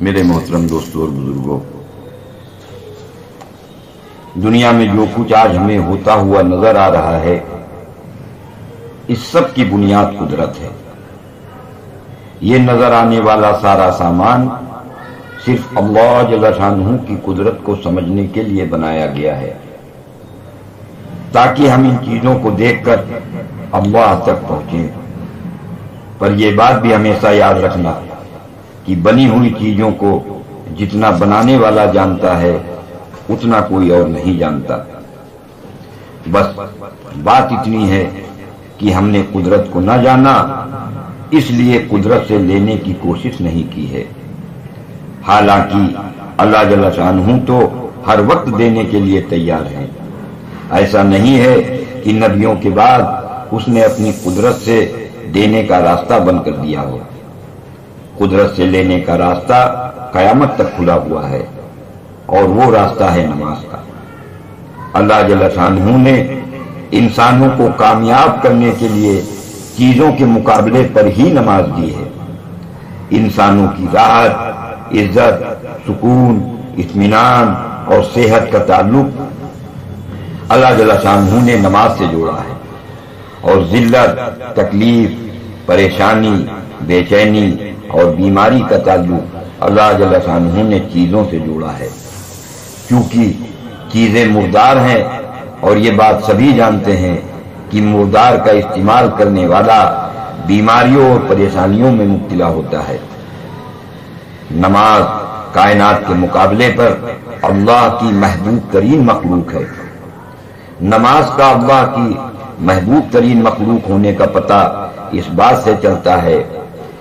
میرے محترم دوستوں اور بزرگوں، دنیا میں جو کچھ آج ہمیں ہوتا ہوا نظر آ رہا ہے، اس سب کی بنیاد قدرت ہے۔ یہ نظر آنے والا سارا سامان صرف اللہ جل شانہ کی قدرت کو سمجھنے کے لیے بنایا گیا ہے، تاکہ ہم ان چیزوں کو دیکھ کر اللہ تک پہنچیں۔ پر یہ بات بھی ہمیشہ یاد رکھنا کہ بنی ہوئی چیزوں کو جتنا بنانے والا جانتا ہے اتنا کوئی اور نہیں جانتا۔ بس بات اتنی ہے کہ ہم نے قدرت کو نہ جانا، اس لیے قدرت سے لینے کی کوشش نہیں کی ہے۔ حالانکہ اللہ جل شانہ تو ہر وقت دینے کے لیے تیار ہیں۔ ایسا نہیں ہے کہ نبیوں کے بعد اس نے اپنی قدرت سے دینے کا راستہ بند کر دیا ہو۔ قدرت سے لینے کا راستہ قیامت تک کھلا ہوا ہے، اور وہ راستہ ہے نماز کا۔ اللہ جل شانہ نے انسانوں کو کامیاب کرنے کے لیے چیزوں کے مقابلے پر ہی نماز دی ہے۔ انسانوں کی راحت، عزت، سکون، اطمینان اور صحت کا تعلق اللہ جل شانہ نے نماز سے جوڑا ہے، اور ذلت، تکلیف، پریشانی، بے چینی اور بیماری کا تعلق اللہ جل شانہ نے چیزوں سے جوڑا ہے۔ کیونکہ چیزیں مردار ہیں، اور یہ بات سبھی جانتے ہیں کہ مردار کا استعمال کرنے والا بیماریوں اور پریشانیوں میں مبتلا ہوتا ہے۔ نماز کائنات کے مقابلے پر اللہ کی محبوب ترین مخلوق ہے۔ نماز کا اللہ کی محبوب ترین مخلوق ہونے کا پتہ اس بات سے چلتا ہے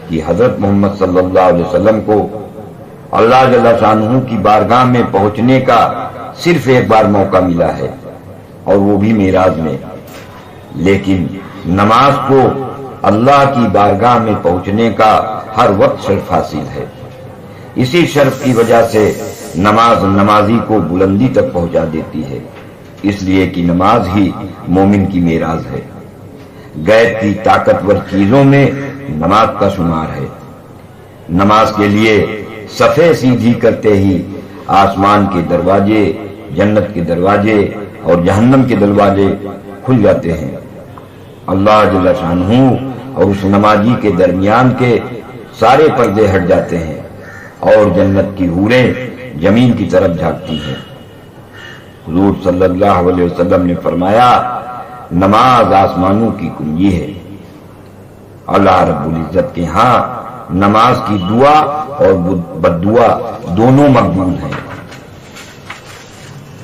کہ حضرت محمد صلی اللہ علیہ وسلم کو اللہ جل شانہ کی بارگاہ میں پہنچنے کا صرف ایک بار موقع ملا ہے، اور وہ بھی معراج میں۔ لیکن نماز کو اللہ کی بارگاہ میں پہنچنے کا ہر وقت شرف حاصل ہے۔ اسی شرف کی وجہ سے نماز نمازی کو بلندی تک پہنچا دیتی ہے، اس لیے کہ نماز ہی مومن کی معراج ہے۔ غیب کی طاقتور چیزوں میں نماز کا شمار ہے۔ نماز کے لیے صفیں سیدھی کرتے ہی آسمان کے دروازے، جنت کے دروازے اور جہنم کے دروازے کھل جاتے ہیں۔ اللہ جل شانہ اور اس نمازی کے درمیان کے سارے پردے ہٹ جاتے ہیں، اور جنت کی حوریں زمین کی طرف جھانکتی ہیں۔ حضور صلی اللہ علیہ وسلم نے فرمایا، نماز آسمانوں کی کنجی ہے۔ اللہ رب العزت کے ہاں نماز کی دعا اور بددعا دونوں مقبول ہیں۔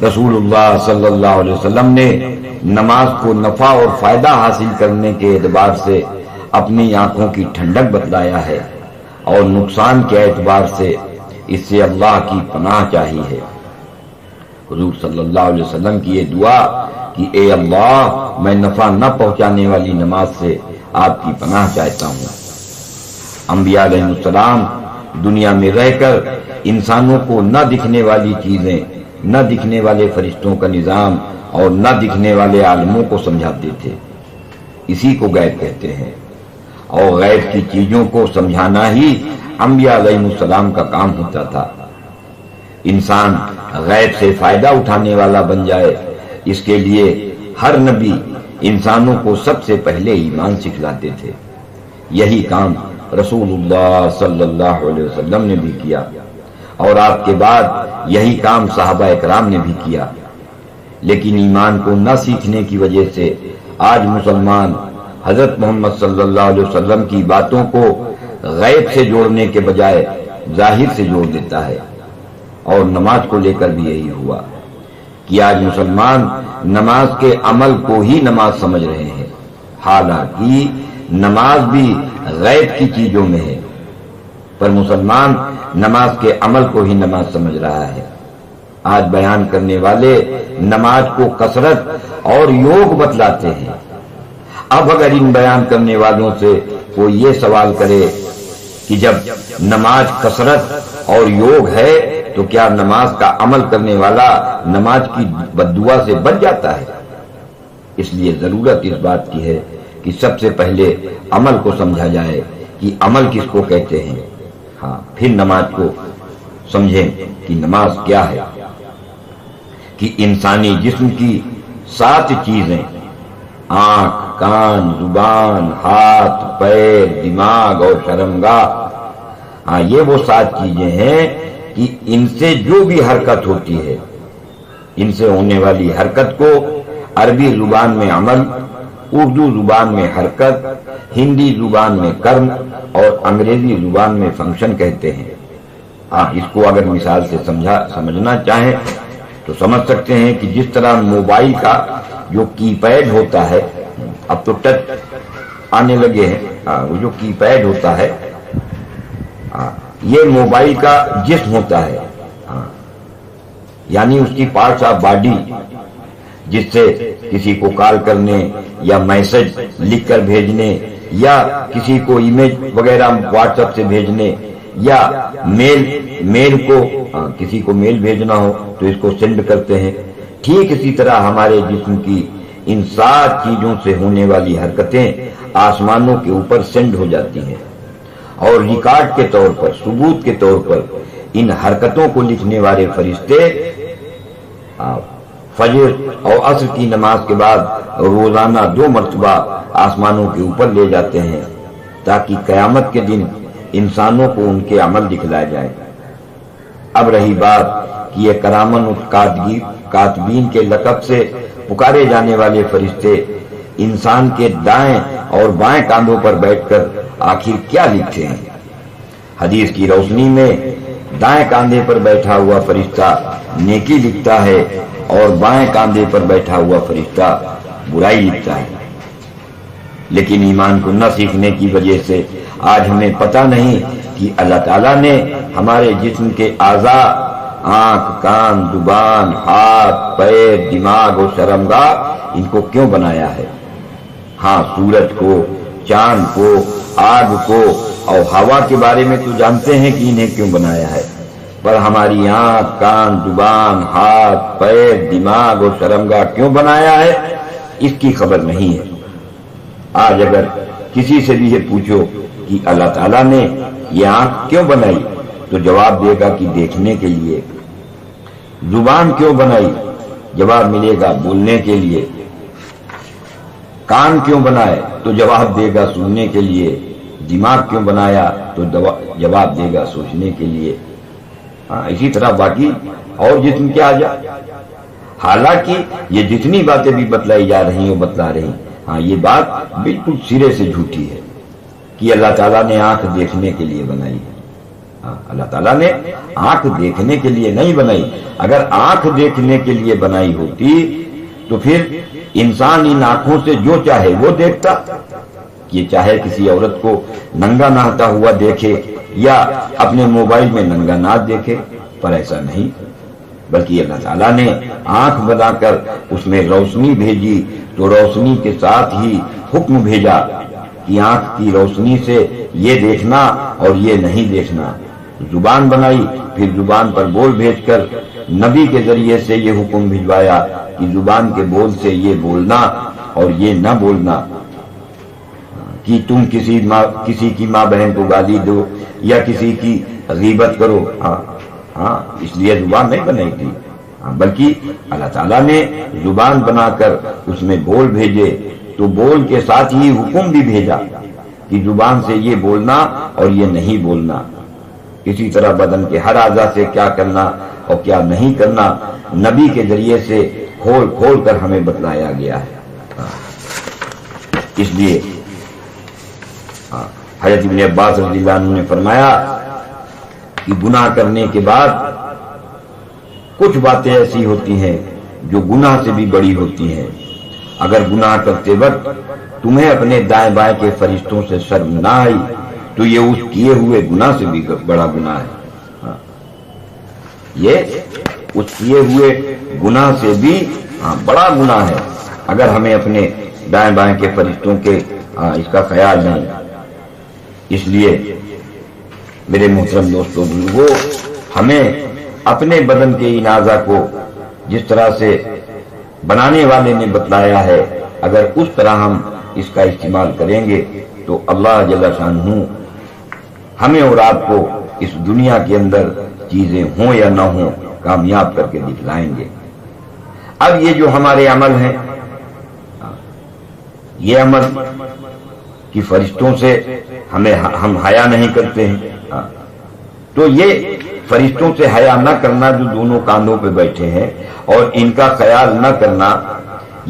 رسول اللہ صلی اللہ علیہ وسلم نے نماز کو نفع اور فائدہ حاصل کرنے کے اعتبار سے اپنی آنکھوں کی ٹھنڈک بتلایا ہے، اور نقصان کے اعتبار سے اس سے اللہ کی پناہ چاہی ہے۔ حضور صلی اللہ علیہ وسلم کی یہ دعا کہ اے اللہ، میں نفع نہ پہنچانے والی نماز سے آپ کی پناہ چاہتا ہوں۔ انبیاء علیہ السلام دنیا میں رہ کر انسانوں کو نہ دکھنے والی چیزیں، نہ دکھنے والے فرشتوں کا نظام اور نہ دکھنے والے عالموں کو سمجھاتے تھے۔ اسی کو غیب کہتے ہیں، اور غیب کی چیزوں کو سمجھانا ہی انبیاء علیہ السلام کا کام ہوتا تھا۔ انسان غیب سے فائدہ اٹھانے والا بن جائے، اس کے لیے ہر نبی انسانوں کو سب سے پہلے ایمان سکھلاتے تھے۔ یہی کام رسول اللہ صلی اللہ علیہ وسلم نے بھی کیا، اور آپ کے بعد یہی کام صحابہ اکرام نے بھی کیا۔ لیکن ایمان کو نہ سیکھنے کی وجہ سے آج مسلمان حضرت محمد صلی اللہ علیہ وسلم کی باتوں کو غیب سے جوڑنے کے بجائے ظاہر سے جوڑ دیتا ہے، اور نماز کو لے کر بھی یہی ہوا کہ آج مسلمان نماز کے عمل کو ہی نماز سمجھ رہے ہیں، حالانکہ نماز بھی غیب کی چیزوں میں ہے، پر مسلمان نماز کے عمل کو ہی نماز سمجھ رہا ہے۔ آج بیان کرنے والے نماز کو کثرت اور یوگ بتلاتے ہیں۔ اب اگر ان بیان کرنے والوں سے کوئی یہ سوال کرے کہ جب نماز کثرت اور یوگ ہے تو کیا نماز کا عمل کرنے والا نماز کی بددعا سے بچ جاتا ہے؟ اس لیے ضرورت اس بات کی ہے کہ سب سے پہلے عمل کو سمجھا جائے کہ عمل کس کو کہتے ہیں، ہاں پھر نماز کو سمجھیں کہ نماز کیا ہے، کہ انسانی جسم کی 7 چیزیں، آنکھ، کان، زبان، ہاتھ، پیر، دماغ اور شرمگاہ، یہ وہ 7 چیزیں ہیں کہ ان سے جو بھی حرکت ہوتی ہے، ان سے ہونے والی حرکت کو عربی زبان میں عمل، اردو زبان میں حرکت، ہندی زبان میں کرم اور انگریزی زبان میں فنکشن کہتے ہیں۔ آپ اس کو اگر مثال سے سمجھنا چاہیں تو سمجھ سکتے ہیں کہ جس طرح موبائل کا جو کی پیڈ ہوتا ہے، اب تو ٹچ آنے لگے ہیں، وہ جو کی پیڈ ہوتا ہے، یہ موبائل کا جسم ہوتا ہے، یعنی اس کی پارٹس آف باڈی، جس سے کسی کو کال کرنے یا میسج لکھ کر بھیجنے یا کسی کو ایمیج وغیرہ واٹس ایپ سے بھیجنے یا میل کو کسی کو میل بھیجنا ہو تو اس کو سینڈ کرتے ہیں۔ ٹھیک اسی طرح ہمارے جسم کی ان 7 چیزوں سے ہونے والی حرکتیں آسمانوں کے اوپر سینڈ ہو جاتی ہیں، اور ریکارڈ کے طور پر، ثبوت کے طور پر ان حرکتوں کو لکھنے والے فرشتے فجر اور عصر کی نماز کے بعد روزانہ 2 مرتبہ آسمانوں کے اوپر لے جاتے ہیں، تاکہ قیامت کے دن انسانوں کو ان کے عمل دکھلائے جائے۔ اب رہی بات کہ یہ کرامن کاتبین کے لقب سے پکارے جانے والے فرشتے انسان کے دائیں اور بائیں کاندھوں پر بیٹھ کر آخر کیا لکھتے ہیں؟ حدیث کی روشنی میں دائیں کاندھے پر بیٹھا ہوا فرشتہ نیکی لکھتا ہے اور بائیں کاندھے پر بیٹھا ہوا فرشتہ برائی لکھتا ہے۔ لیکن ایمان کو نہ سیکھنے کی وجہ سے آج ہمیں پتہ نہیں کہ اللہ تعالیٰ نے ہمارے جسم کے اعضاء، آنکھ، کان، زبان، ہاتھ، پیر، دماغ اور شرمگاہ، ان کو کیوں بنایا ہے۔ ہاں، سورج کو، چاند کو، آگ کو اور ہوا کے بارے میں تو جانتے ہیں کہ انہیں کیوں بنایا ہے، پر ہماری آنکھ، کان، زبان، ہاتھ، پیر، دماغ اور شرمگاہ کیوں بنایا ہے، اس کی خبر نہیں ہے۔ آج اگر کسی سے بھی یہ پوچھو کہ اللہ تعالیٰ نے یہ آنکھ کیوں بنائی، تو جواب دے گا کہ دیکھنے کے لیے۔ زبان کیوں بنائی، جواب ملے گا بولنے کے لیے۔ کان کیوں بنائے، تو جواب دے گا سننے کے لیے۔ دماغ کیوں بنایا، تو جواب دے گا سوچنے کے لیے۔ اسی طرح باقی اور جسم کیا آ جائے۔ حالانکہ یہ جتنی باتیں بھی بتلائی جا رہی ہیں وہ بتلا رہی، یہ بات بالکل سرے سے جھوٹی ہے کہ اللہ تعالیٰ نے آنکھ دیکھنے کے لیے بنائی۔ اللہ تعالیٰ نے آنکھ دیکھنے کے لیے نہیں بنائی۔ اگر آنکھ دیکھنے کے لیے بنائی ہوتی تو پھر انسان ان آنکھوں سے جو چاہے وہ دیکھتا، یہ چاہے کسی عورت کو ننگا نہاتا ہوا دیکھے یا اپنے موبائل میں ننگا ناچ دیکھے، پر ایسا نہیں، بلکہ اللہ تعالیٰ نے آنکھ بنا کر اس میں روشنی بھیجی، تو روشنی کے ساتھ ہی حکم بھیجا کہ آنکھ کی روشنی سے یہ دیکھنا اور یہ نہیں دیکھنا۔ زبان بنائی، پھر زبان پر بول بھیج کر نبی کے ذریعے سے یہ حکم بھجوایا کہ زبان کے بول سے یہ بولنا اور یہ نہ بولنا کہ تم کسی کی ماں بہن کو گالی دو یا کسی کی غیبت کرو۔ اس لیے زبان نہیں بنائی تھی، بلکہ اللہ تعالیٰ نے زبان بنا کر اس میں بول بھیجے، تو بول کے ساتھ ہی حکم بھی بھیجا کہ زبان سے یہ بولنا اور یہ نہیں بولنا۔ اسی طرح بدن کے ہر اعضاء سے کیا کرنا اور کیا نہیں کرنا نبی کے ذریعے سے کھول کھول کر ہمیں بتلایا گیا ہے۔ اس لیے حضرت ابن عباس رضی اللہ عنہ نے فرمایا کہ گناہ کرنے کے بعد کچھ باتیں ایسی ہوتی ہیں جو گناہ سے بھی بڑی ہوتی ہیں۔ اگر گناہ کرتے وقت تمہیں اپنے دائیں بائیں کے فرشتوں سے شرم نہ آئی تو یہ اس کیے ہوئے گناہ سے بھی بڑا گناہ ہے۔ یہ اس کیے ہوئے گناہ سے بھی بڑا گناہ ہے اگر ہمیں اپنے دائیں بائیں کے فرشتوں کے اس کا خیال نہیں۔ اس لیے میرے محترم دوستوں بزرگوں، ہمیں اپنے بدن کے ان اعضاء کو جس طرح سے بنانے والے نے بتلایا ہے، اگر اس طرح ہم اس کا استعمال کریں گے تو اللہ جل شانہ ہمیں اور آپ کو اس دنیا کے اندر چیزیں ہوں یا نہ ہوں کامیاب کر کے دکھلائیں گے۔ اب یہ جو ہمارے عمل ہیں، یہ عمل کہ فرشتوں سے ہم حیا نہیں کرتے ہیں، تو یہ فرشتوں سے حیا نہ کرنا جو دونوں کاندھوں پہ بیٹھے ہیں اور ان کا خیال نہ کرنا،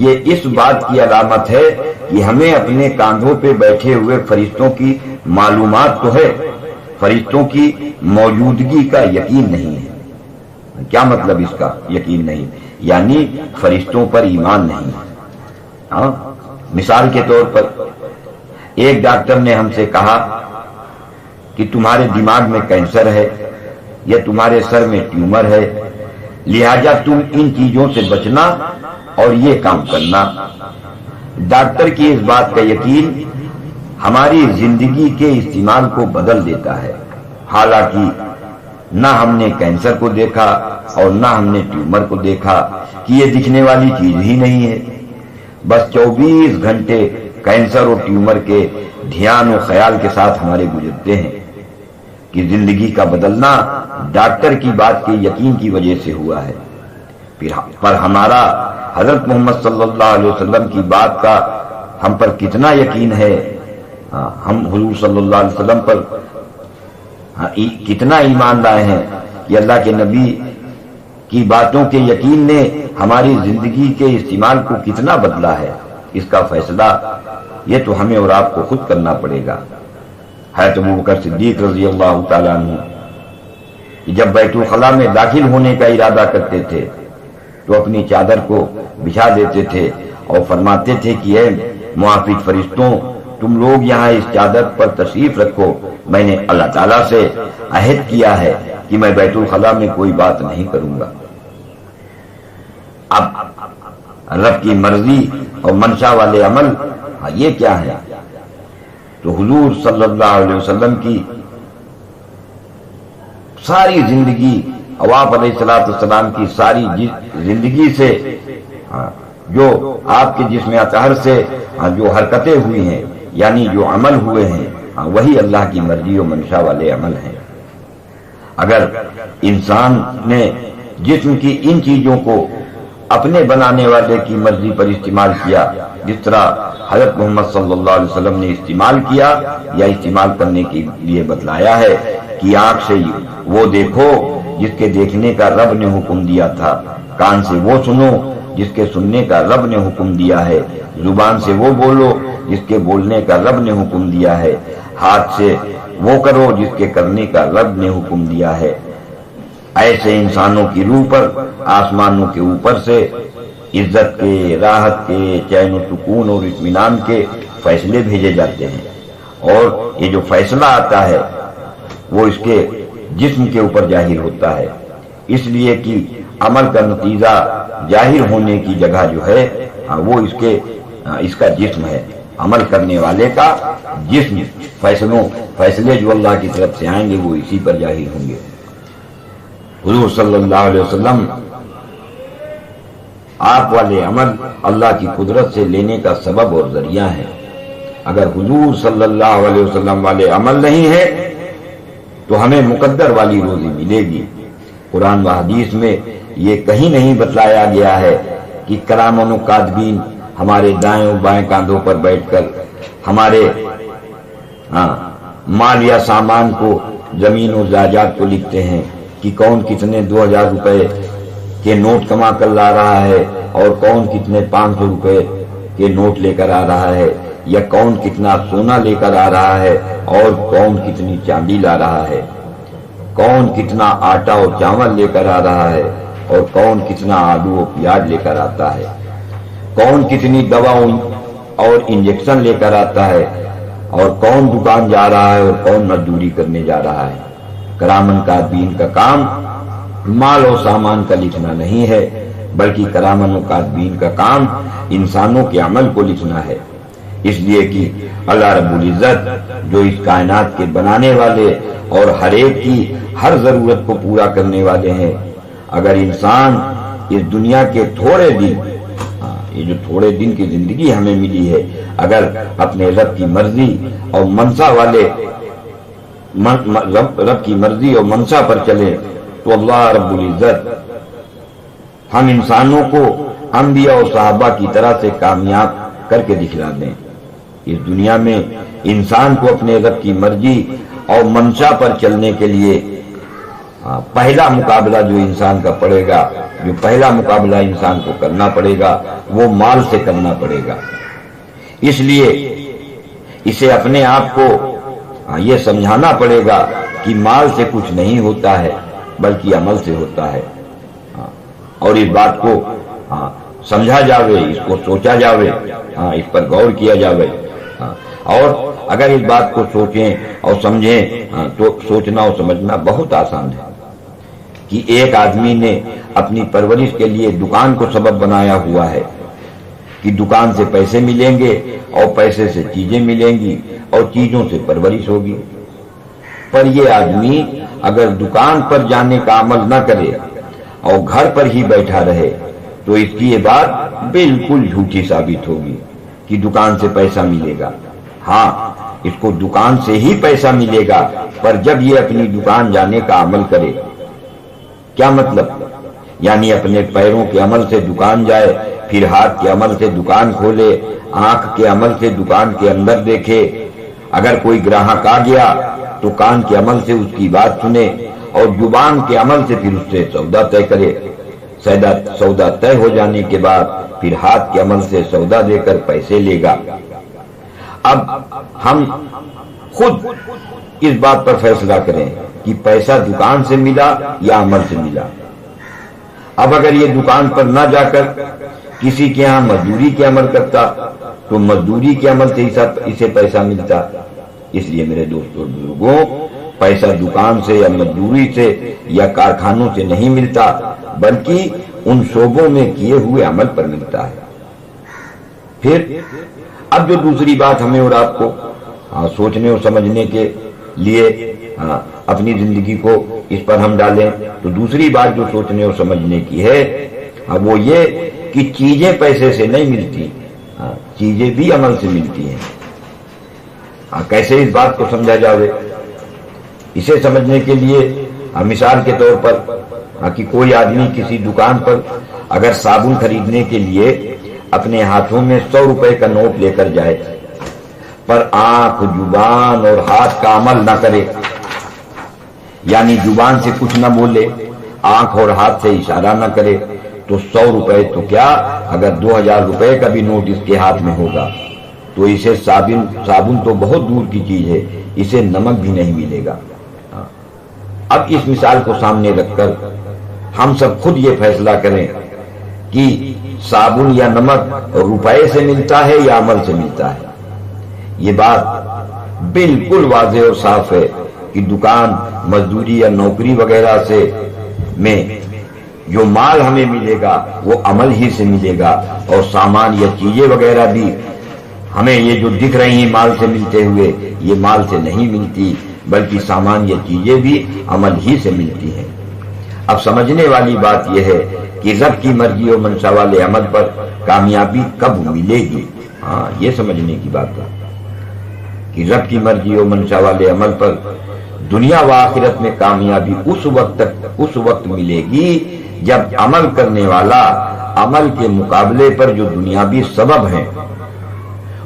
یہ اس بات کی علامت ہے کہ ہمیں اپنے کاندھوں پہ بیٹھے ہوئے فرشتوں کی معلومات تو ہے، فرشتوں کی موجودگی کا یقین نہیں ہے۔ کیا مطلب اس کا یقین نہیں؟ یعنی فرشتوں پر ایمان نہیں ہے۔ مثال کے طور پر ایک ڈاکٹر نے ہم سے کہا کہ تمہارے دماغ میں کینسر ہے یا تمہارے سر میں ٹیومر ہے، لہذا تم ان چیزوں سے بچنا اور یہ کام کرنا۔ ڈاکٹر کی اس بات کا یقین ہماری زندگی کے استعمال کو بدل دیتا ہے، حالانکہ نہ ہم نے کینسر کو دیکھا اور نہ ہم نے ٹیومر کو دیکھا کہ یہ دکھنے والی چیز ہی نہیں ہے، بس 24 گھنٹے کینسر اور ٹیومر کے دھیان و خیال کے ساتھ ہمارے گزرتے ہیں کہ زندگی کا بدلنا ڈاکٹر کی بات کے یقین کی وجہ سے ہوا ہے۔ پر ہمارا حضرت محمد صلی اللہ علیہ وسلم کی بات کا ہم پر کتنا یقین ہے، ہم حضور صلی اللہ علیہ وسلم پر کتنا ایمان لائے ہیں کہ اللہ کے نبی کی باتوں کے یقین نے ہماری زندگی کے استعمال کو کتنا بدلا ہے، اس کا فیصلہ یہ تو ہمیں اور آپ کو خود کرنا پڑے گا۔ حضرت ابوبکر صدیق رضی اللہ تعالیٰ عنہ جب بیت الخلاء میں داخل ہونے کا ارادہ کرتے تھے تو اپنی چادر کو بچھا دیتے تھے اور فرماتے تھے کہ اے موافق فرشتوں، تم لوگ یہاں اس چادر پر تشریف رکھو، میں نے اللہ تعالیٰ سے عہد کیا ہے کہ میں بیت الخلاء میں کوئی بات نہیں کروں گا۔ اب رب کی مرضی اور منشا والے عمل یہ کیا ہے؟ تو حضور صلی اللہ علیہ وسلم کی ساری زندگی، آپ علیہ السلام کی ساری زندگی سے جو آپ کے جسم اطہر سے جو حرکتیں ہوئی ہیں، یعنی جو عمل ہوئے ہیں، وہی اللہ کی مرضی و منشا والے عمل ہیں۔ اگر انسان نے جسم کی ان چیزوں کو اپنے بنانے والے کی مرضی پر استعمال کیا، جس طرح حضرت محمد صلی اللہ علیہ وسلم نے استعمال کیا یا استعمال کرنے کے لیے بتلایا ہے کہ آنکھ سے وہ دیکھو جس کے دیکھنے کا رب نے حکم دیا تھا، کان سے وہ سنو جس کے سننے کا رب نے حکم دیا ہے، زبان سے وہ بولو جس کے بولنے کا رب نے حکم دیا ہے، ہاتھ سے وہ کرو جس کے کرنے کا رب نے حکم دیا ہے۔ ایسے انسانوں کی روح پر آسمانوں کے اوپر سے عزت کے، راحت کے، چین و سکون اور اطمینان کے فیصلے بھیجے جاتے ہیں، اور یہ جو فیصلہ آتا ہے وہ اس کے جسم کے اوپر ظاہر ہوتا ہے، اس لیے کہ عمل کا نتیجہ ظاہر ہونے کی جگہ جو ہے وہ اس کا جسم ہے، عمل کرنے والے کا جسم، فیصلے جو اللہ کی طرف سے آئیں گے وہ اسی پر ظاہر ہوں گے۔ حضور صلی اللہ علیہ وسلم آپ والے عمل اللہ کی قدرت سے لینے کا سبب اور ذریعہ ہے۔ اگر حضور صلی اللہ علیہ وسلم والے عمل نہیں ہے تو ہمیں مقدر والی روزی ملے گی۔ قرآن و حدیث میں یہ کہیں نہیں بتلایا گیا ہے کہ کرامن و کاتبین ہمارے دائیں و بائیں کاندھوں پر بیٹھ کر ہمارے مال یا سامان کو، زمین و جائیداد کو لکھتے ہیں کہ کون کتنے 2000 روپے کے نوٹ کما کر لا رہا ہے اور کون کتنے 500 روپے کے نوٹ لے کر آ رہا ہے، یا کون کتنا سونا لے کر آ رہا ہے اور کون کتنی چاندی لا رہا ہے، کون کتنا آٹا اور چاول لے کر آ رہا ہے اور کون کتنا آلو اور پیاز لے کر آتا ہے، کون کتنی دوا اور انجیکشن لے کر آتا ہے، اور کون دکان جا رہا ہے اور کون مزدوری کرنے جا رہا ہے۔ کرامن کاتبین کا کام مال و سامان کا لکھنا نہیں ہے، بلکہ کرامن و کاتبین کا کام انسانوں کے عمل کو لکھنا ہے، اس لیے کہ اللہ رب العزت جو اس کائنات کے بنانے والے اور ہر ایک کی ہر ضرورت کو پورا کرنے والے ہیں، اگر انسان اس دنیا کے تھوڑے دن، یہ جو تھوڑے دن کی زندگی ہمیں ملی ہے، اگر اپنے رب کی مرضی اور منشا والے رب کی مرضی اور منشا پر چلے تو اللہ رب العزت ہم انسانوں کو انبیاء اور صحابہ کی طرح سے کامیاب کر کے دکھلا دیں۔ اس دنیا میں انسان کو اپنے رب کی مرضی اور منشا پر چلنے کے لیے پہلا مقابلہ جو انسان کا پڑے گا، جو پہلا مقابلہ انسان کو کرنا پڑے گا وہ مال سے کرنا پڑے گا۔ اس لیے اسے اپنے آپ کو یہ سمجھانا پڑے گا کہ مال سے کچھ نہیں ہوتا ہے بلکہ عمل سے ہوتا ہے، اور اس بات کو سمجھا جاوے، اس کو سوچا جاوے، اس پر غور کیا جاوے۔ اور اگر اس بات کو سوچیں اور سمجھیں تو سوچنا اور سمجھنا بہت آسان ہے کہ ایک آدمی نے اپنی پرورش کے لیے دکان کو سبب بنایا ہوا ہے کہ دکان سے پیسے ملیں گے اور پیسے سے چیزیں ملیں گی اور چیزوں سے پرورش ہوگی۔ پر یہ آدمی اگر دکان پر جانے کا عمل نہ کرے اور گھر پر ہی بیٹھا رہے تو اس کی یہ بات بالکل جھوٹی ثابت ہوگی کہ دکان سے پیسہ ملے گا۔ ہاں، اس کو دکان سے ہی پیسہ ملے گا، پر جب یہ اپنی دکان جانے کا عمل کرے۔ کیا مطلب؟ یعنی اپنے پیروں کے عمل سے دکان جائے، پھر ہاتھ کے عمل سے دکان کھولے، آنکھ کے عمل سے دکان کے اندر دیکھے، اگر کوئی گراہک آ گیا تو کان کے عمل سے اس کی بات سنے اور زبان کے عمل سے پھر اس سے سودا طے کرے۔ سودا طے ہو جانے کے بعد پھر ہاتھ کے عمل سے سودا دے کر پیسے لے گا۔ اب ہم خود اس بات پر فیصلہ کریں کہ پیسہ دکان سے ملا یا عمل سے ملا۔ اب اگر یہ دکان پر نہ جا کر کسی کے ہاں مزدوری کے عمل کرتا تو مزدوری کے عمل سے اسے پیسہ ملتا۔ اس لیے میرے دوستوں اور بزرگوں، پیسہ دکان سے یا مزدوری سے یا کارخانوں سے نہیں ملتا بلکہ ان شعبوں میں کیے ہوئے عمل پر ملتا ہے۔ پھر اب جو دوسری بات ہمیں اور آپ کو سوچنے اور سمجھنے کے لیے اپنی زندگی کو اس پر ہم ڈالیں تو دوسری بات جو سوچنے اور سمجھنے کی ہے وہ یہ کہ چیزیں پیسے سے نہیں ملتی، چیزیں بھی عمل سے ملتی ہیں۔ کیسے اس بات کو سمجھا جاوے؟ اسے سمجھنے کے لیے مثال کے طور پر کہ کوئی آدمی کسی دکان پر اگر صابن خریدنے کے لیے اپنے ہاتھوں میں 100 روپے کا نوٹ لے کر جائے، پر آنکھ، زبان اور ہاتھ کا عمل نہ کرے، یعنی زبان سے کچھ نہ بولے، آنکھ اور ہاتھ سے اشارہ نہ کرے، تو 100 روپے تو کیا، اگر 2000 روپے کا بھی نوٹ اس کے ہاتھ میں ہوگا تو اسے صابن تو بہت دور کی چیز ہے، اسے نمک بھی نہیں ملے گا۔ اب اس مثال کو سامنے رکھ کر ہم سب خود یہ فیصلہ کریں کہ صابن یا نمک روپے سے ملتا ہے یا عمل سے ملتا ہے۔ یہ بات بالکل واضح اور صاف ہے کہ دکان، مزدوری یا نوکری وغیرہ سے میں جو مال ہمیں ملے گا وہ عمل ہی سے ملے گا، اور سامان یا چیزیں وغیرہ بھی ہمیں یہ جو دکھ رہی ہیں مال سے ملتے ہوئے، یہ مال سے نہیں ملتی بلکہ سامان یا چیزیں بھی عمل ہی سے ملتی ہیں۔ اب سمجھنے والی بات یہ ہے کہ رب کی مرضی اور منشا والے عمل پر کامیابی کب ملے گی۔ یہ سمجھنے کی بات ہے کہ رب کی مرضی اور منشا والے عمل پر دنیا و آخرت میں کامیابی اس وقت ملے گی جب عمل کرنے والا عمل کے مقابلے پر جو دنیاوی سبب ہیں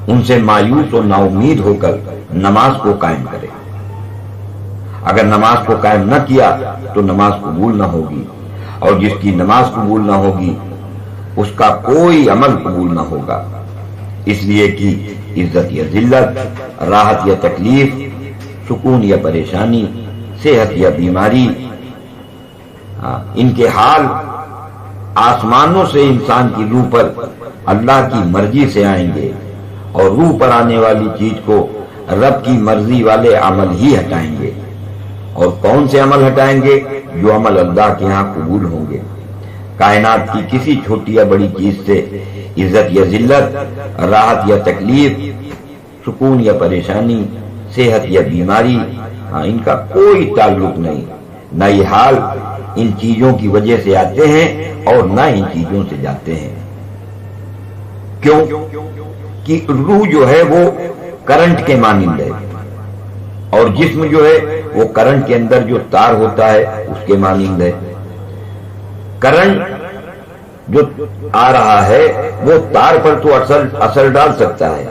ان سے مایوس اور نا امید ہو کر نماز کو قائم کرے۔ اگر نماز کو قائم نہ کیا تو نماز قبول نہ ہوگی، اور جس کی نماز قبول نہ ہوگی اس کا کوئی عمل قبول نہ ہوگا۔ اس لیے کہ عزت یا ذلت، راحت یا تکلیف، سکون یا پریشانی، صحت یا بیماری، ان کے حال آسمانوں سے انسان کی روح پر اللہ کی مرضی سے آئیں گے، اور روح پر آنے والی چیز کو رب کی مرضی والے عمل ہی ہٹائیں گے۔ اور کون سے عمل ہٹائیں گے؟ جو عمل اللہ کے ہاں قبول ہوں گے۔ کائنات کی کسی چھوٹی یا بڑی چیز سے عزت یا ذلت، راحت یا تکلیف، سکون یا پریشانی، صحت یا بیماری، ان کا کوئی تعلق نہیں۔ نہ یہ حال ان چیزوں کی وجہ سے آتے ہیں اور نہ ان چیزوں سے جاتے ہیں۔ کیوں؟ کہ روح جو ہے وہ کرنٹ کے مانند ہے، اور جسم جو ہے وہ کرنٹ کے اندر جو تار ہوتا ہے اس کے مانند ہے. کرنٹ جو آ رہا ہے وہ تار پر تو اثر ڈال سکتا ہے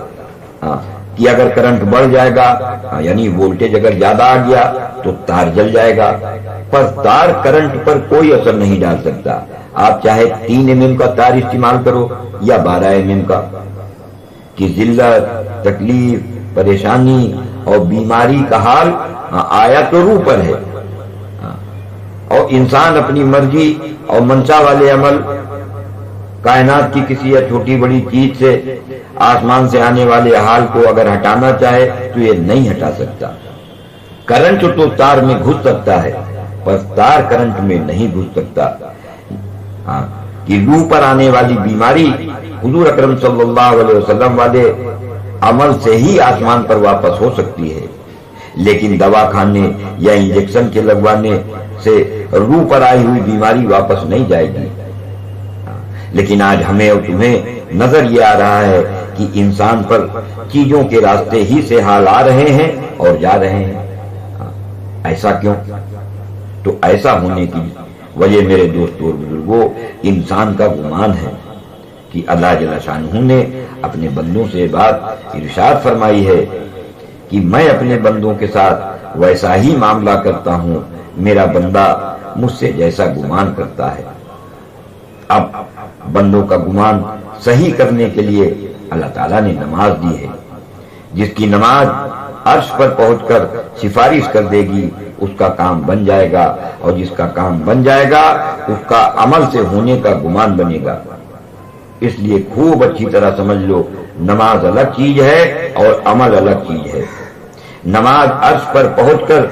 کہ اگر کرنٹ بڑھ جائے گا یعنی وولٹیج اگر زیادہ آ گیا تو تار جل جائے گا، پر تار کرنٹ پر کوئی اثر نہیں ڈال سکتا. آپ چاہے 3 mm کا تار استعمال کرو یا 12 mm کا، کہ ذلت، تکلیف، پریشانی اور بیماری کا حال آیا تو روح پر ہے، اور انسان اپنی مرضی اور منشا والے عمل کائنات کی کسی یا چھوٹی بڑی چیز سے، آسمان سے آنے والے حال کو اگر ہٹانا چاہے تو یہ نہیں ہٹا سکتا. کرنٹ تو تار میں گھس سکتا ہے پر تار کرنٹ میں نہیں گھس سکتا. کہ روح پر آنے والی بیماری حضور اکرم صلی اللہ علیہ وسلم والے عمل سے ہی آسمان پر واپس ہو سکتی ہے، لیکن دوا کھانے یا انجیکشن کے لگوانے سے روح پر آئی ہوئی بیماری واپس نہیں جائے گی. لیکن آج ہمیں اور تمہیں نظر یہ آ رہا ہے کہ انسان پر چیزوں کے راستے ہی سے حال آ رہے ہیں اور جا رہے ہیں. ایسا کیوں؟ تو ایسا ہونے کی وجہ میرے دوستوں اور بزرگوں انسان کا گمان ہے کہ اللہ جل شانہ نے اپنے بندوں سے بات ارشاد فرمائی ہے کہ میں اپنے بندوں کے ساتھ ویسا ہی معاملہ کرتا ہوں میرا بندہ مجھ سے جیسا گمان کرتا ہے. اب بندوں کا گمان صحیح کرنے کے لیے اللہ تعالیٰ نے نماز دی ہے، جس کی نماز عرش پر پہنچ کر سفارش کر دے گی اس کا کام بن جائے گا، اور جس کا کام بن جائے گا اس کا عمل سے ہونے کا گمان بنے گا. اس لیے خوب اچھی طرح سمجھ لو، نماز الگ چیز ہے اور عمل الگ چیز ہے. نماز عرش پر پہنچ کر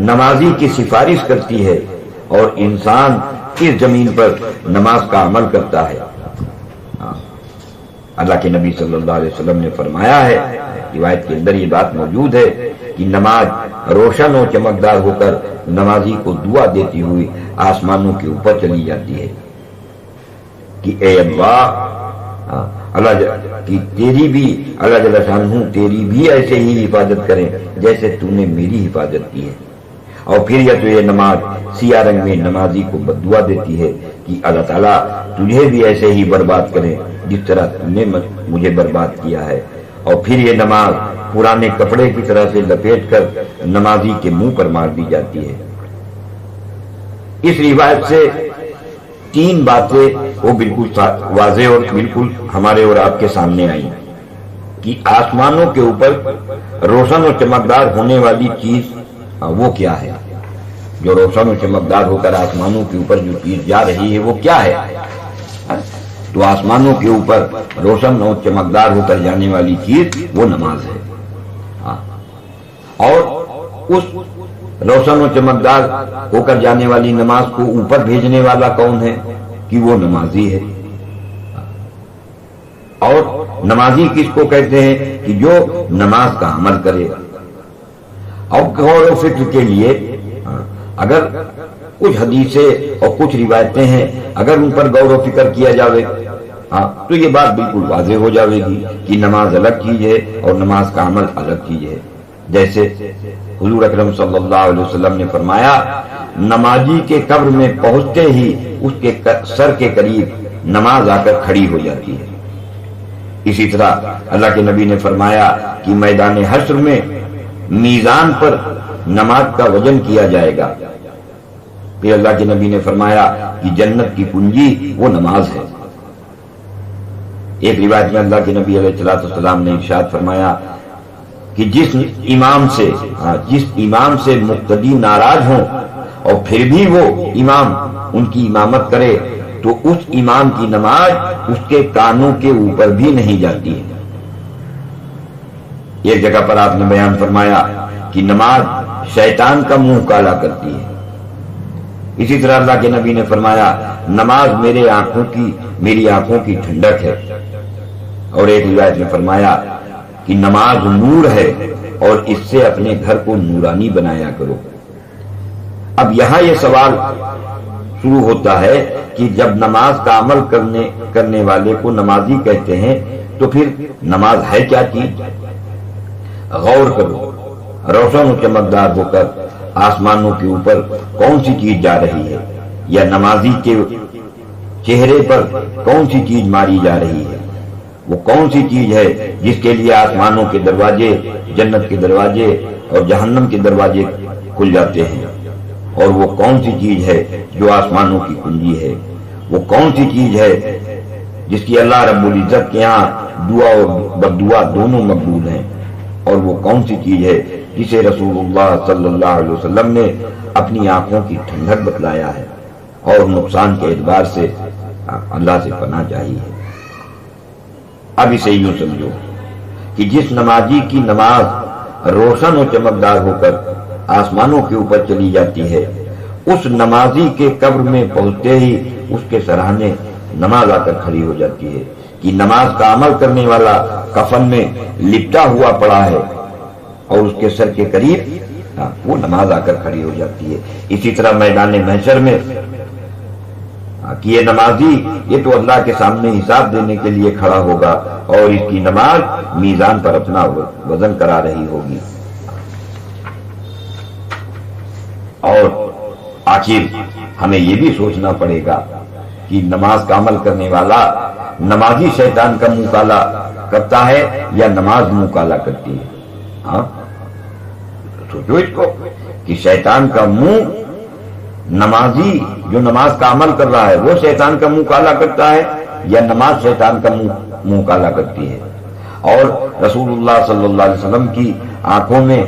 نمازی کی سفارش کرتی ہے اور انسان اس زمین پر نماز کا عمل کرتا ہے. اللہ کے نبی صلی اللہ علیہ وسلم نے فرمایا ہے، روایت کے اندر یہ بات موجود ہے کہ نماز روشن اور چمکدار ہو کر نمازی کو دعا دیتی ہوئی آسمانوں کے اوپر چلی جاتی ہے کہ اے اللہ کہ تیری بھی اللہ جل شانہ تیری بھی ایسے ہی حفاظت کریں جیسے تو نے میری حفاظت کی ہے. اور پھر یا تو یہ نماز سیاہ رنگ میں نمازی کو بددعا دیتی ہے کہ اللہ تعالیٰ تجھے بھی ایسے ہی برباد کرے جس طرح تم نے مجھے برباد کیا ہے. اور پھر یہ نماز پرانے کپڑے کی طرح سے لپیٹ کر نمازی کے منہ پر مار دی جاتی ہے. اس روایت سے 3 باتیں وہ بالکل واضح اور بالکل ہمارے اور آپ کے سامنے آئی کہ آسمانوں کے اوپر روشن اور چمکدار ہونے والی چیز وہ کیا ہے، جو روشن و چمکدار ہو کر آسمانوں کے اوپر جو چیز جا رہی ہے وہ کیا ہے. تو آسمانوں کے اوپر روشن و چمکدار ہو کر جانے والی چیز وہ نماز ہے. اور اس روشن و چمکدار ہو کر جانے والی نماز کو اوپر بھیجنے والا کون ہے؟ کہ وہ نمازی ہے. اور نمازی کس کو کہتے ہیں؟ کہ جو نماز کا عمل کرے. اب غور و فکر کے لیے اگر کچھ حدیثیں اور کچھ روایتیں ہیں اگر ان پر غور و فکر کیا جاوے تو یہ بات بالکل واضح ہو جاوے گی کہ نماز الگ چیز ہے اور نماز کا عمل الگ چیز ہے. جیسے حضور اکرم صلی اللہ علیہ وسلم نے فرمایا نمازی کے قبر میں پہنچتے ہی اس کے سر کے قریب نماز آ کر کھڑی ہو جاتی ہے. اسی طرح اللہ کے نبی نے فرمایا کہ میدان حشر میں میزان پر نماز کا وزن کیا جائے گا. پھر اللہ کے نبی نے فرمایا کہ جنت کی کنجی وہ نماز ہے. ایک روایت میں اللہ کے نبی علیہ السلام نے ارشاد فرمایا کہ جس امام سے مقتدی ناراض ہوں اور پھر بھی وہ امام ان کی امامت کرے تو اس امام کی نماز اس کے کانوں کے اوپر بھی نہیں جاتی ہے. ایک جگہ پر آپ نے بیان فرمایا کہ نماز شیطان کا منہ کالا کرتی ہے. اسی طرح اللہ کے نبی نے فرمایا نماز میری آنکھوں کی ٹھنڈک ہے. اور ایک روایت میں فرمایا کہ نماز نور ہے اور اس سے اپنے گھر کو نورانی بنایا کرو. اب یہاں یہ سوال شروع ہوتا ہے کہ جب نماز کا عمل کرنے والے کو نمازی کہتے ہیں تو پھر نماز ہے کیا چیز؟ غور کرو. روشن و چمکدار ہو کر آسمانوں کے اوپر کون سی چیز جا رہی ہے، یا نمازی کے چہرے پر کون سی چیز ماری جا رہی ہے، وہ کون سی چیز ہے جس کے لیے آسمانوں کے دروازے، جنت کے دروازے اور جہنم کے دروازے کھل جاتے ہیں، اور وہ کون سی چیز ہے جو آسمانوں کی کنجی ہے، وہ کون سی چیز ہے جس کی اللہ رب العزت کے ہاں دعا اور بددعا دونوں مقبول ہیں، اور وہ کون سی چیز ہے جسے رسول اللہ صلی اللہ علیہ وسلم نے اپنی آنکھوں کی ٹھنڈک بتلایا ہے، اور نقصان کے اعتبار سے اللہ سے پناہ چاہیے۔ اب اسے یوں سمجھو کہ جس نمازی کی نماز روشن و چمکدار ہو کر آسمانوں کے اوپر چلی جاتی ہے، اس نمازی کے قبر میں پہنچتے ہی اس کے سراہنے نماز آ کر کھڑی ہو جاتی ہے کہ نماز کا عمل کرنے والا کفن میں لپٹا ہوا پڑا ہے، اور اس کے سر کے قریب وہ نماز آ کر کھڑی ہو جاتی ہے۔ اسی طرح میدان محشر میں کہ یہ نمازی یہ تو اللہ کے سامنے حساب دینے کے لیے کھڑا ہوگا، اور اس کی نماز میزان پر اپنا وزن کرا رہی ہوگی۔ اور آخر ہمیں یہ بھی سوچنا پڑے گا کہ نماز کا عمل کرنے والا نمازی شیطان کا منہ کالا کرتا ہے یا نماز منہ کالا کرتی ہے؟ ہاں سوچو اس کو کہ شیطان کا منہ نمازی جو نماز کا عمل کر رہا ہے وہ شیطان کا منہ کالا کرتا ہے، یا نماز شیطان کا منہ کالا کرتی ہے؟ اور رسول اللہ صلی اللہ علیہ وسلم کی آنکھوں میں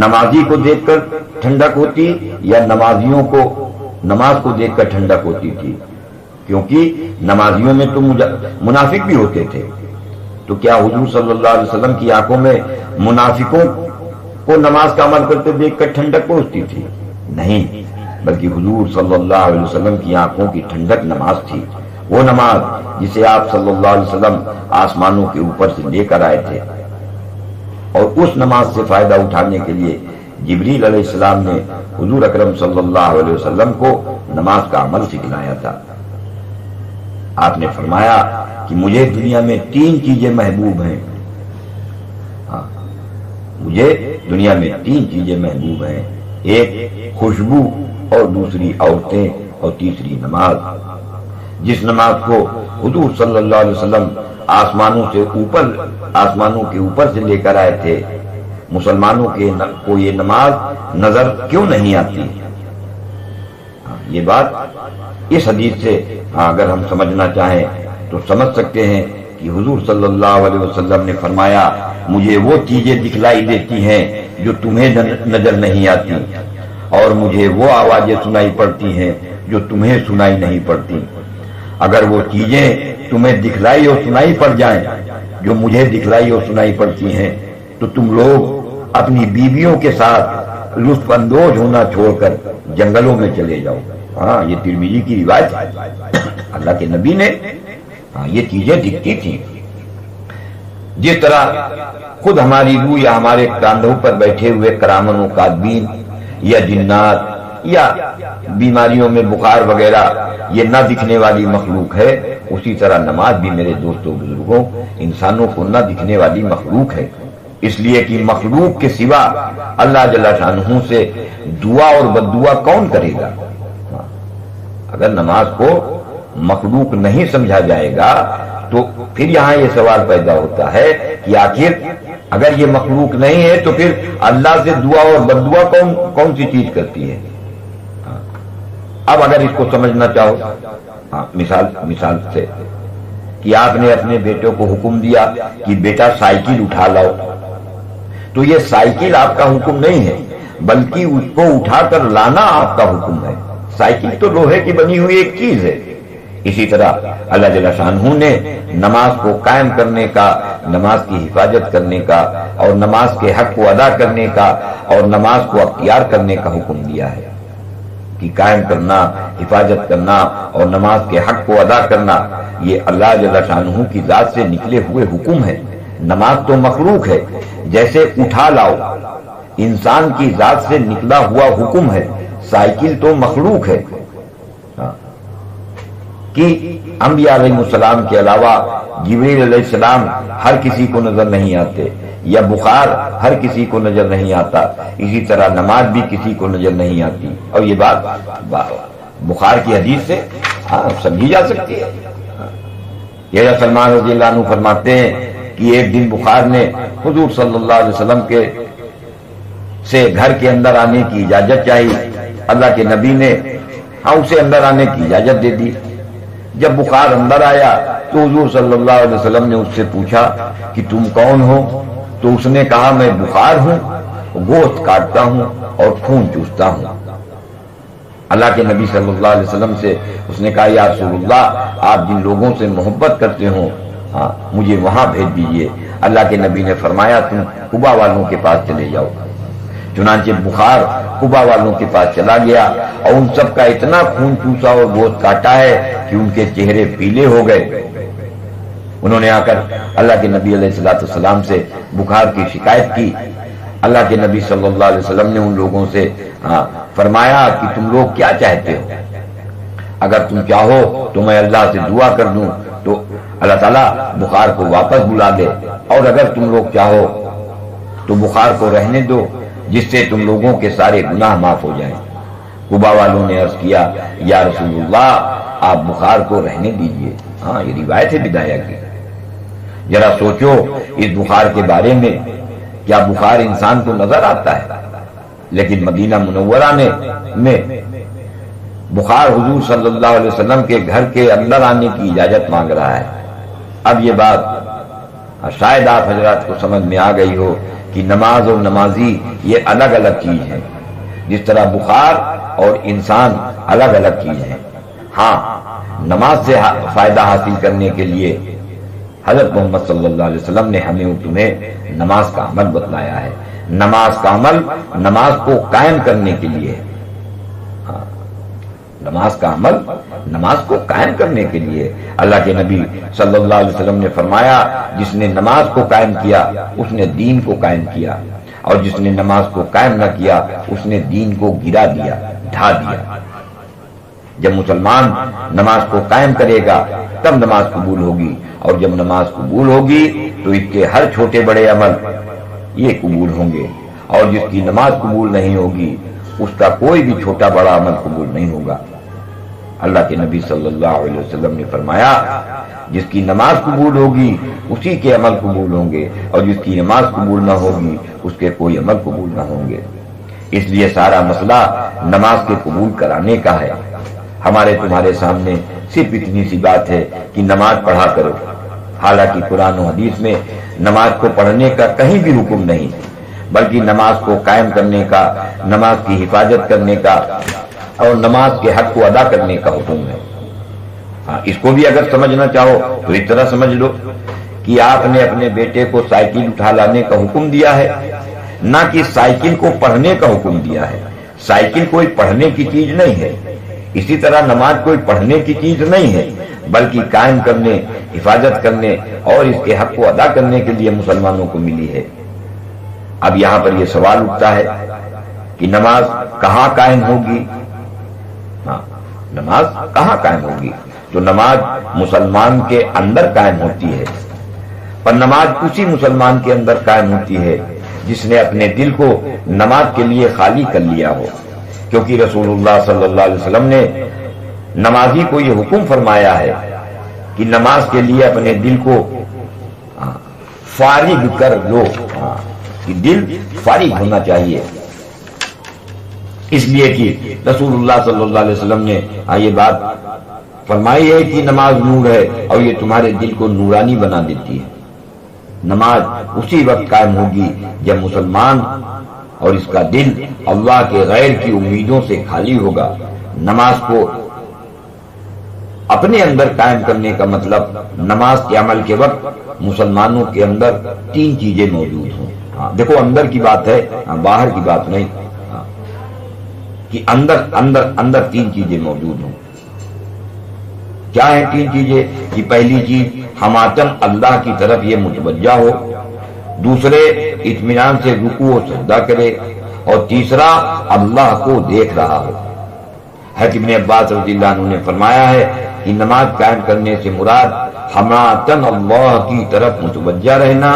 نمازی کو دیکھ کر ٹھنڈک ہوتی یا نمازیوں کو نماز کو دیکھ کر ٹھنڈک ہوتی تھی؟ کیونکہ نمازیوں میں تو منافق بھی ہوتے تھے، تو کیا حضور صلی اللہ علیہ وسلم کی آنکھوں میں منافقوں کو نماز کا عمل کرتے دیکھ کر ٹھنڈک پہنچتی تھی؟ نہیں، بلکہ حضور صلی اللہ علیہ وسلم کی آنکھوں کی ٹھنڈک نماز تھی، وہ نماز جسے آپ صلی اللہ علیہ وسلم آسمانوں کے اوپر سے لے کر آئے تھے، اور اس نماز سے فائدہ اٹھانے کے لیے جبریل علیہ السلام نے حضور اکرم صلی اللہ علیہ وسلم کو نماز کا عمل سکھلایا تھا۔ آپ نے فرمایا کہ مجھے دنیا میں 3 چیزیں محبوب ہیں، مجھے دنیا میں 3 چیزیں محبوب ہیں، ایک خوشبو، اور دوسری عورتیں، اور تیسری نماز۔ جس نماز کو حضور صلی اللہ علیہ وسلم آسمانوں کے اوپر سے لے کر آئے تھے، مسلمانوں کو یہ نماز نظر کیوں نہیں آتی؟ یہ بات اس حدیث سے اگر ہم سمجھنا چاہیں تو سمجھ سکتے ہیں کہ حضور صلی اللہ علیہ وسلم نے فرمایا مجھے وہ چیزیں دکھلائی دیتی ہیں جو تمہیں نظر نہیں آتی، اور مجھے وہ آوازیں سنائی پڑتی ہیں جو تمہیں سنائی نہیں پڑتی۔ اگر وہ چیزیں تمہیں دکھلائی اور سنائی پڑ جائیں جو مجھے دکھلائی اور سنائی پڑتی ہیں، تو تم لوگ اپنی بیویوں کے ساتھ لطف اندوز ہونا چھوڑ کر جنگلوں میں چلے جاؤ۔ ہاں، یہ ترمذی کی روایت ہے، اللہ کے نبی نے یہ چیزیں دکھتی تھیں۔ جس طرح خود ہماری روح یا ہمارے کاندھوں پر بیٹھے ہوئے کرامن و کاتبین یا جنات یا بیماریوں میں بخار وغیرہ یہ نہ دکھنے والی مخلوق ہے، اسی طرح نماز بھی میرے دوستوں بزرگوں انسانوں کو نہ دکھنے والی مخلوق ہے، اس لیے کہ مخلوق کے سوا اللہ جل شانہ سے دعا اور بددعا کون کرے گا؟ اگر نماز کو مخلوق نہیں سمجھا جائے گا تو پھر یہاں یہ سوال پیدا ہوتا ہے کہ آخر اگر یہ مخلوق نہیں ہے تو پھر اللہ سے دعا اور بددعا کون سی چیز کرتی ہے؟ اب اگر اس کو سمجھنا چاہو، مثال سے کہ آپ نے اپنے بیٹے کو حکم دیا کہ بیٹا سائیکل اٹھا لاؤ، تو یہ سائیکل آپ کا حکم نہیں ہے بلکہ اس کو اٹھا کر لانا آپ کا حکم ہے۔ سائیکل تو لوہے کی بنی ہوئی ایک چیز ہے۔ اسی طرح اللہ جل شانہ نے نماز کو قائم کرنے کا، نماز کی حفاظت کرنے کا، اور نماز کے حق کو ادا کرنے کا، اور نماز کو اختیار کرنے کا حکم دیا ہے کہ قائم کرنا، حفاظت کرنا اور نماز کے حق کو ادا کرنا یہ اللہ جل شانہ کی ذات سے نکلے ہوئے حکم ہے۔ نماز تو مخلوق ہے، جیسے اٹھا لاؤ انسان کی ذات سے نکلا ہوا حکم ہے، سائیکل تو مخلوق ہے کہ انبیاء علیہ السلام کے علاوہ جبریل علیہ السلام ہر کسی کو نظر نہیں آتے، یا بخار ہر کسی کو نظر نہیں آتا، اسی طرح نماز بھی کسی کو نظر نہیں آتی. اور یہ بات بخار کی حدیث سے سمجھی جا سکتی ہے. یہ سلمان رضی اللہ عنہ فرماتے ہیں کہ ایک دن بخار نے حضور صلی اللہ علیہ وسلم کے سے گھر کے اندر آنے کی اجازت چاہی. اللہ کے نبی نے اسے اندر آنے کی اجازت دے دی. جب بخار اندر آیا تو حضور صلی اللہ علیہ وسلم نے اس سے پوچھا کہ تم کون ہو؟ تو اس نے کہا میں بخار ہوں، گوشت کاٹتا ہوں اور خون چوستا ہوں. اللہ کے نبی صلی اللہ علیہ وسلم سے اس نے کہا یا رسول اللہ، آپ جن لوگوں سے محبت کرتے ہو مجھے وہاں بھیج دیجئے. اللہ کے نبی نے فرمایا تم قبا والوں کے پاس چلے جاؤ. چنانچہ بخار قبا والوں کے پاس چلا گیا اور ان سب کا اتنا خون چوسا اور گوشت کاٹا ہے کہ ان کے چہرے پیلے ہو گئے. انہوں نے آ کر اللہ کے نبی علیہ الصلوۃ والسلام سے بخار کی شکایت کی. اللہ کے نبی صلی اللہ علیہ وسلم نے ان لوگوں سے فرمایا کہ تم لوگ کیا چاہتے ہو؟ اگر تم چاہو تو میں اللہ سے دعا کر دوں تو اللہ تعالیٰ بخار کو واپس بلا دے، اور اگر تم لوگ چاہو تو بخار کو رہنے دو جس سے تم لوگوں کے سارے گناہ معاف ہو جائیں. قبا والوں نے عرض کیا یا رسول اللہ آپ بخار کو رہنے دیجئے. یہ روایت ہے بدایہ کی. ذرا سوچو اس بخار کے بارے میں، کیا بخار انسان کو نظر آتا ہے؟ لیکن مدینہ منورہ میں بخار حضور صلی اللہ علیہ وسلم کے گھر کے اندر آنے کی اجازت مانگ رہا ہے. اب یہ بات شاید آپ حضرات کو سمجھ میں آ گئی ہو کہ نماز اور نمازی یہ الگ الگ چیز ہے، جس طرح بخار اور انسان الگ الگ چیز ہے. نماز سے فائدہ حاصل کرنے کے لیے حضرت محمد صلی اللہ علیہ وسلم نے ہمیں اور تمہیں نماز کا عمل بتلایا ہے. نماز کا عمل نماز کو قائم کرنے کے لیے، نماز کا عمل نماز کو قائم کرنے کے لیے. اللہ کے نبی صلی اللہ علیہ وسلم نے فرمایا جس نے نماز کو قائم کیا اس نے دین کو قائم کیا، اور جس نے نماز کو قائم نہ کیا اس نے دین کو گرا دیا، ڈھا دیا. جب مسلمان نماز کو قائم کرے گا تب نماز قبول ہوگی، اور جب نماز قبول ہوگی تو اس کے ہر چھوٹے بڑے عمل یہ قبول ہوں گے، اور جس کی نماز قبول نہیں ہوگی اس کا کوئی بھی چھوٹا بڑا عمل قبول نہیں ہوگا. اللہ کے نبی صلی اللہ علیہ وسلم نے فرمایا جس کی نماز قبول ہوگی اسی کے عمل قبول ہوں گے، اور جس کی نماز قبول نہ ہوگی اس کے کوئی عمل قبول نہ ہوں گے. اس لیے سارا مسئلہ نماز کے قبول کرانے کا ہے. ہمارے تمہارے سامنے صرف اتنی سی بات ہے کہ نماز پڑھا کرو. حالانکہ قرآن و حدیث میں نماز کو پڑھنے کا کہیں بھی حکم نہیں، بلکہ نماز کو قائم کرنے کا، نماز کی حفاظت کرنے کا اور نماز کے حق کو ادا کرنے کا حکم ہے. اس کو بھی اگر سمجھنا چاہو تو اس طرح سمجھ لو کہ آپ نے اپنے بیٹے کو سائیکل اٹھا لانے کا حکم دیا ہے، نہ کہ سائیکل کو پڑھنے کا حکم دیا ہے. سائیکل کوئی پڑھنے کی چیز نہیں ہے، اسی طرح نماز کوئی پڑھنے کی چیز نہیں ہے، بلکہ قائم کرنے، حفاظت کرنے اور اس کے حق کو ادا کرنے کے لیے مسلمانوں کو ملی ہے. اب یہاں پر یہ سوال اٹھتا ہے کہ نماز کہاں قائم ہوگی؟ نماز کہاں قائم ہوگی؟ تو نماز مسلمان کے اندر قائم ہوتی ہے، پر نماز اسی مسلمان کے اندر قائم ہوتی ہے جس نے اپنے دل کو نماز کے لیے خالی کر لیا ہو. کیونکہ رسول اللہ صلی اللہ علیہ وسلم نے نمازی کو یہ حکم فرمایا ہے کہ نماز کے لیے اپنے دل کو فارغ کر لو، کہ دل فارغ ہونا چاہیے. اس لیے کہ رسول اللہ صلی اللہ علیہ وسلم نے یہ بات فرمائی ہے کہ نماز نور ہے اور یہ تمہارے دل کو نورانی بنا دیتی ہے. نماز اسی وقت قائم ہوگی جب مسلمان اور اس کا دل اللہ کے غیر کی امیدوں سے خالی ہوگا. نماز کو اپنے اندر قائم کرنے کا مطلب نماز کے عمل کے وقت مسلمانوں کے اندر تین چیزیں موجود ہوں. دیکھو اندر کی بات ہے، باہر کی بات نہیں، کہ اندر اندر اندر تین چیزیں موجود ہوں. کیا ہیں تین چیزیں؟ کہ پہلی چیز حماتن اللہ کی طرف یہ متوجہ ہو، دوسرے اطمینان سے رکوع و سجدہ کرے، اور تیسرا اللہ کو دیکھ رہا ہو. حضرت ابن عباس رضی اللہ عنہ نے فرمایا ہے کہ نماز قائم کرنے سے مراد حماتن اللہ کی طرف متوجہ رہنا،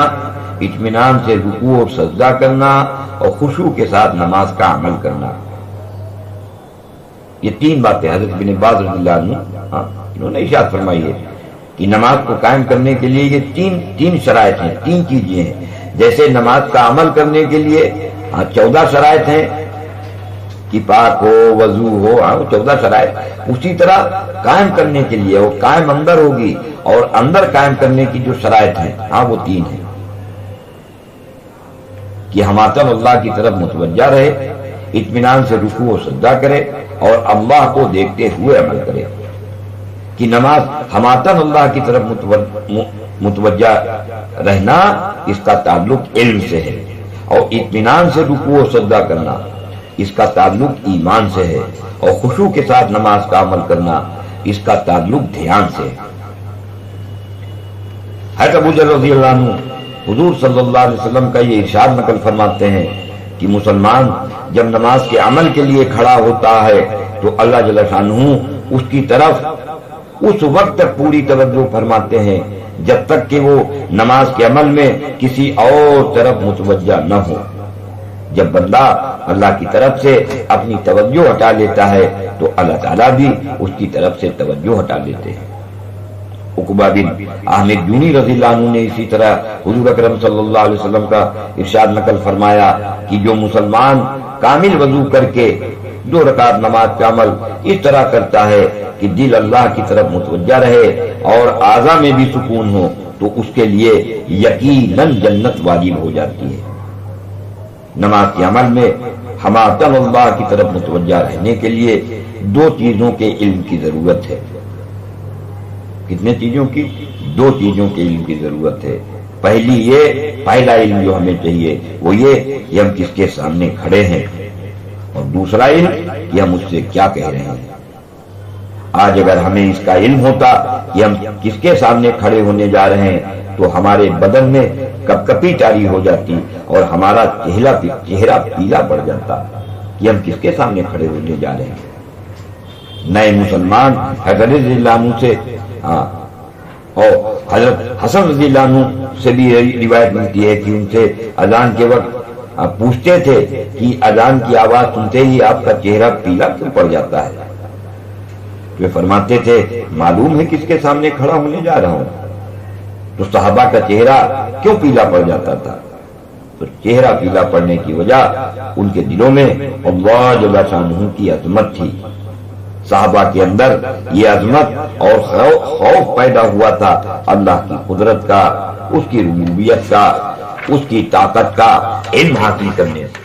اطمینان سے رکوع اور سجدہ کرنا اور خشوع کے ساتھ نماز کا عمل کرنا۔ یہ تین باتیں حضرت ابن عباس رضی اللہ عنہ انہوں نے ارشاد فرمائی ہے کہ نماز کو قائم کرنے کے لیے یہ تین شرائط ہیں، تین چیزیں ہیں۔ جیسے نماز کا عمل کرنے کے لیے 14 شرائط ہیں کہ پاک ہو، وضو ہو، 14 شرائط، اسی طرح قائم کرنے کے لیے وہ قائم اندر ہوگی، اور اندر قائم کرنے کی جو شرائط ہیں وہ تین ہیں کہ حماتن اللہ کی طرف متوجہ رہے، اطمینان سے رکوع و سجدہ کرے اور اللہ کو دیکھتے ہوئے عمل کرے۔ کہ نماز حماتن اللہ کی طرف متوجہ رہنا، اس کا تعلق علم سے ہے، اور اطمینان سے رکوع و سجدہ کرنا اس کا تعلق ایمان سے ہے، اور خشوع کے ساتھ نماز کا عمل کرنا اس کا تعلق دھیان سے ہے۔ حضرت ابو ذر رضی اللہ عنہ حضور صلی اللہ علیہ وسلم کا یہ ارشاد نقل فرماتے ہیں کہ مسلمان جب نماز کے عمل کے لیے کھڑا ہوتا ہے تو اللہ جل شانہ اس کی طرف اس وقت تک پوری توجہ فرماتے ہیں جب تک کہ وہ نماز کے عمل میں کسی اور طرف متوجہ نہ ہو۔ جب بندہ اللہ کی طرف سے اپنی توجہ ہٹا لیتا ہے تو اللہ تعالیٰ بھی اس کی طرف سے توجہ ہٹا لیتے ہیں۔ عقبہ بن عامر جونی رضی اللہ عنہ نے اسی طرح حضور اکرم صلی اللہ علیہ وسلم کا ارشاد نقل فرمایا کہ جو مسلمان کامل وضو کر کے 2 رکعت نماز کا عمل اس طرح کرتا ہے کہ دل اللہ کی طرف متوجہ رہے اور اعضاء میں بھی سکون ہو، تو اس کے لیے یقیناً جنت واجب ہو جاتی ہے۔ نماز کے عمل میں حماتن اللہ کی طرف متوجہ رہنے کے لیے 2 چیزوں کے علم کی ضرورت ہے۔ کتنے چیزوں کی؟ 2 چیزوں کے علم کی ضرورت ہے۔ پہلا علم جو ہمیں چاہیے وہ یہ کہ ہم کس کے سامنے کھڑے ہیں، اور دوسرا علم کہ ہم اس سے کیا کہہ رہے ہیں۔ آج اگر ہمیں اس کا علم ہوتا کہ ہم کس کے سامنے کھڑے ہونے جا رہے ہیں تو ہمارے بدن میں کپ کپی طاری ہو جاتی اور ہمارا چہرہ پیلا پڑ جاتا کہ ہم کس کے سامنے کھڑے ہونے جا رہے ہیں۔ نئے مسلمان حضرت رضی اللہ عنہ سے اور حضرت حسن رضی اللہ عنہ سے بھی روایت ملتی ہے کہ ان سے اذان کے وقت پوچھتے تھے کہ اذان کی آواز سنتے ہی آپ کا چہرہ پیلا کیوں پڑ جاتا ہے؟ وہ فرماتے تھے معلوم ہے کس کے سامنے کھڑا ہونے جا رہا ہوں۔ تو صحابہ کا چہرہ کیوں پیلا پڑ جاتا تھا؟ تو چہرہ پیلا پڑنے کی وجہ ان کے دلوں میں اللہ جل شانہ کی عظمت تھی۔ صحابہ کے اندر یہ عظمت اور خوف پیدا ہوا تھا اللہ کی قدرت کا، اس کی ربوبیت کا، اس کی طاقت کا علم حاصل کرنے سے۔